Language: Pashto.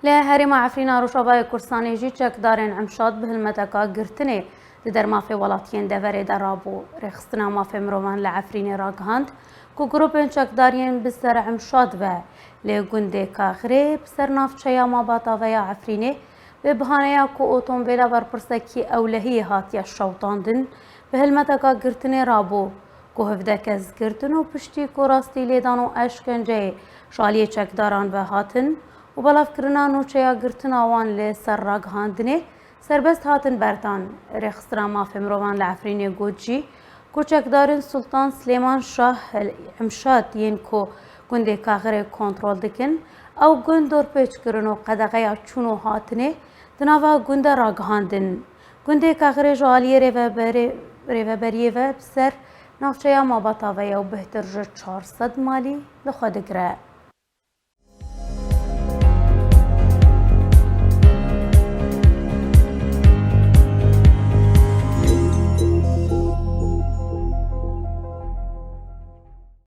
له هرم عفرین روشابای کرسانی جی چکدارن عمشاد به هلمتکا گرتنه در مافی ولاتین دوره درابو رخصتنا مافی مروان لعفرین راگهاند که گروپن چکدارین بسر عمشاد و لگنده کاخره بسر نافچه ما باتاویا عفرینه به بهانه که اتومبیل برپرسکی اولهی هاتیا شوطاندن به هلمتکا گرتنه رابو که هفدک از گرتن و پشتی که راستی لیدان و اشکنجه شالی چکداران و هاتن و بلاف کرنا نوچه گرتن آوان لی سر راگهاندنه سربست هاتن برتان رخصتنا مافی مروان لعفرین گوجی کوچکدارن سلطان سلیمان شاه عمشاد ین کو گنده کاغره کنترل دکن او گندور پیچ کرن و قدقه چونو هاتنه دناوا گنده راگهاندن گنده کاغره جوالی ریوبریه و بسر نافچه ما بطاوه و بهتر 400 مالی لخواد گره